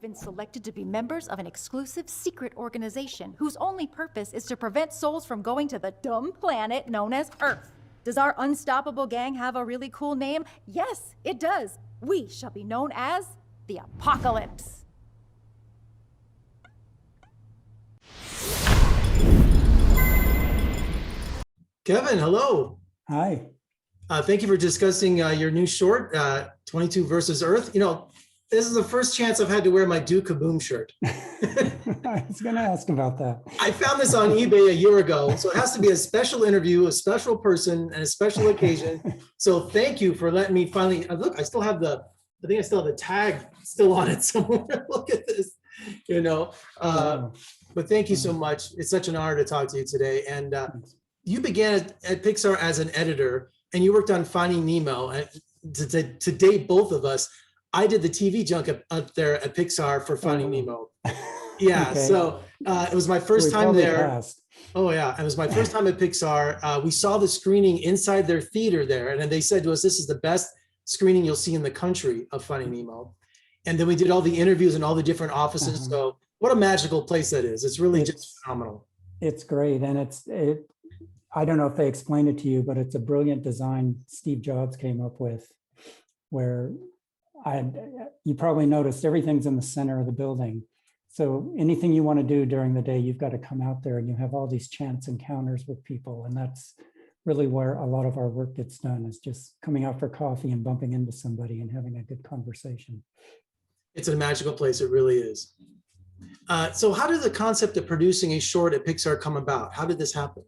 been selected to be members of an exclusive secret organization whose only purpose is to prevent souls from going to the dumb planet known as Earth. Does our unstoppable gang have a really cool name? Yes, it does. We shall be known as the Apocalypse. Kevin, hello. Hi. Thank you for discussing your new short, 22 versus Earth. You know, this is the first chance I've had to wear my Do Kaboom shirt. I was going to ask about that. I found this on eBay a year ago, so it has to be a special interview, a special person, and a special occasion. So thank you for letting me finally, look, I still have the tag still on it somewhere. Look at this, you know. But thank you so much. It's such an honor to talk to you today. And you began at Pixar as an editor, and you worked on Finding Nemo. And to date both of us, I did the TV junk up there at Pixar for Finding Nemo. Yeah, okay. So it was my first time there. Oh yeah, it was my first time at Pixar. We saw the screening inside their theater there, and then they said to us, "This is the best screening you'll see in the country of Finding Nemo." And then we did all the interviews in all the different offices. So what a magical place that is! It's really just phenomenal. It's great, and I don't know if they explained it to you, but it's a brilliant design Steve Jobs came up with, where you probably noticed everything's in the center of the building. So anything you want to do during the day, you've got to come out there, and you have all these chance encounters with people. And that's really where a lot of our work gets done, is just coming out for coffee and bumping into somebody and having a good conversation. It's a magical place. It really is. So how did the concept of producing a short at Pixar come about? How did this happen?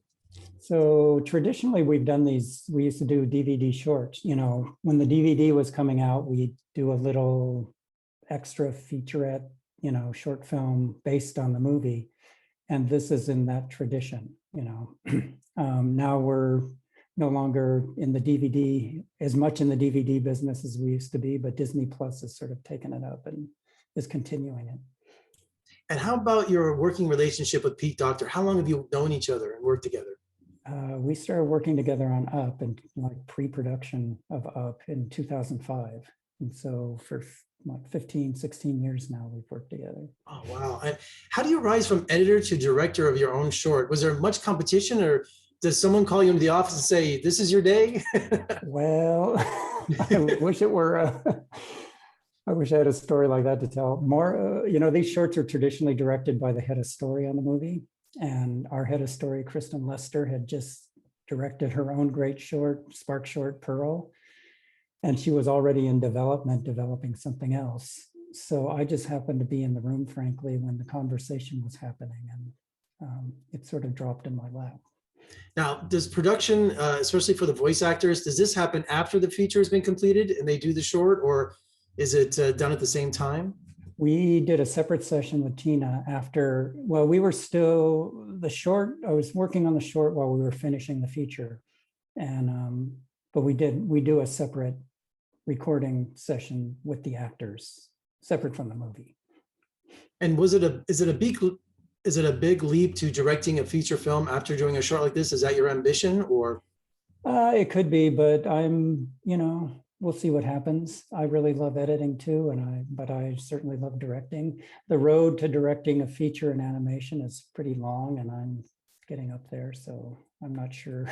So traditionally we used to do DVD shorts. You know, when the DVD was coming out, we'd do a little extra featurette, you know, short film based on the movie. And this is in that tradition, you know. Now we're no longer in the DVD, as much in the DVD business as we used to be, but Disney Plus has sort of taken it up and is continuing it. And how about your working relationship with Pete Docter? How long have you known each other and worked together? We started working together on Up and like pre-production of Up in 2005. And so for like 15, 16 years now, we've worked together. Oh, wow. And how do you rise from editor to director of your own short? Was there much competition, or does someone call you into the office and say, this is your day? Well, I wish it were, I wish I had a story like that to tell. More, you know, these shorts are traditionally directed by the head of story on the movie. And our head of story, Kristen Lester, had just directed her own great short, Spark Short Pearl. And she was already in development, developing something else. So I just happened to be in the room, frankly, when the conversation was happening, and it sort of dropped in my lap. Now, does production, especially for the voice actors, does this happen after the feature has been completed and they do the short, or is it done at the same time? We did a separate session with Tina after, well, we were still, the short, I was working on the short while we were finishing the feature. And, but we do a separate recording session with the actors, separate from the movie. And is it a big leap to directing a feature film after doing a short like this? Is that your ambition, or? It could be, but you know, we'll see what happens. I really love editing too, but I certainly love directing. The road to directing a feature in animation is pretty long, and I'm getting up there, so I'm not sure.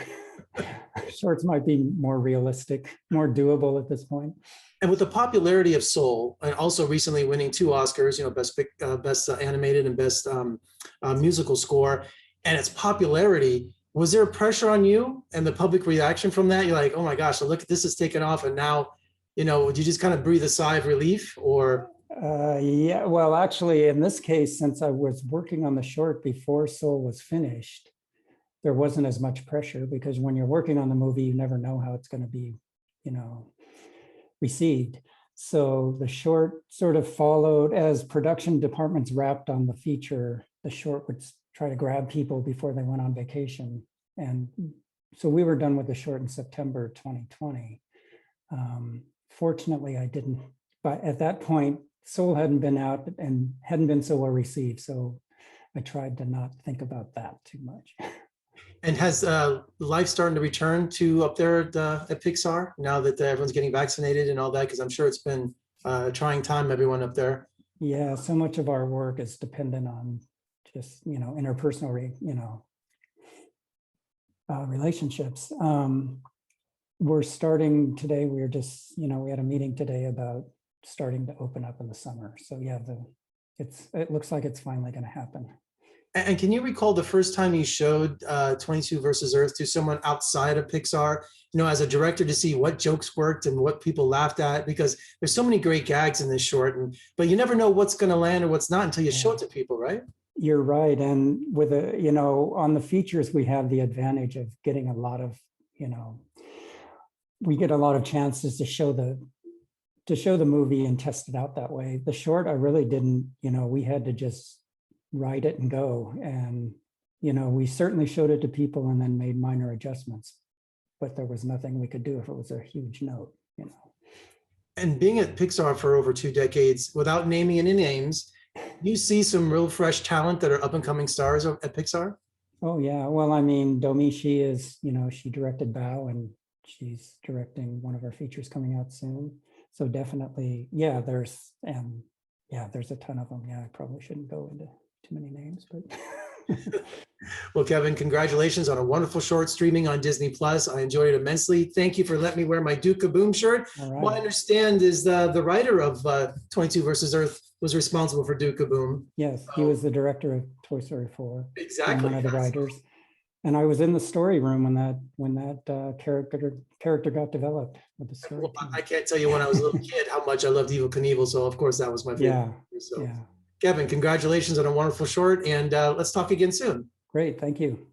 Shorts might be more realistic, more doable at this point. And with the popularity of Soul, and also recently winning 2 Oscars, you know, best animated and best musical score, and its popularity, was there pressure on you and the public reaction from that? You're like, oh my gosh, so look, this is taken off, and now, you know, would you just kind of breathe a sigh of relief, or? Yeah, well, actually, in this case, since I was working on the short before Soul was finished, there wasn't as much pressure, because when you're working on the movie, you never know how it's going to be, you know, received. So the short sort of followed as production departments wrapped on the feature. The short would try to grab people before they went on vacation. And so we were done with the short in September 2020. Fortunately, I didn't, but at that point, Soul hadn't been out and hadn't been so well received. So I tried to not think about that too much. And has life starting to return to up there at Pixar now that everyone's getting vaccinated and all that? Because I'm sure it's been a trying time, everyone up there. Yeah, so much of our work is dependent on just, interpersonal, relationships. We're starting today, we had a meeting today about starting to open up in the summer. So yeah, it looks like it's finally going to happen. And can you recall the first time you showed 22 versus Earth to someone outside of Pixar, as a director, to see what jokes worked and what people laughed at? Because there's so many great gags in this short, but you never know what's going to land or what's not until you show it to people, right? You're right. And with on the features, we have the advantage of getting a lot of, we get a lot of chances to show the movie and test it out that way. The short, I really didn't, we had to just write it and go. And, we certainly showed it to people and then made minor adjustments, but there was nothing we could do if it was a huge note, And being at Pixar for over 2 decades, without naming any names, you see some real fresh talent that are up and coming stars at Pixar? Oh yeah. Well, I mean, Domishi is, she directed Bao and she's directing one of our features coming out soon. So definitely, yeah, there's a ton of them. Yeah, I probably shouldn't go into too many names, but. Well, Kevin, congratulations on a wonderful short streaming on Disney Plus. I enjoyed it immensely. Thank you for letting me wear my Duke Kaboom shirt. All right. What I understand is the writer of 22 versus Earth was responsible for Duke Kaboom. Yes, he was the director of Toy Story 4. Exactly. One of the writers. And I was in the story room when that character got developed with the story. Well, I can't tell you when I was a little kid how much I loved Evel Knievel, so of course that was my favorite. Yeah. So, Yeah. Kevin, congratulations on a wonderful short, and let's talk again soon. Great, thank you.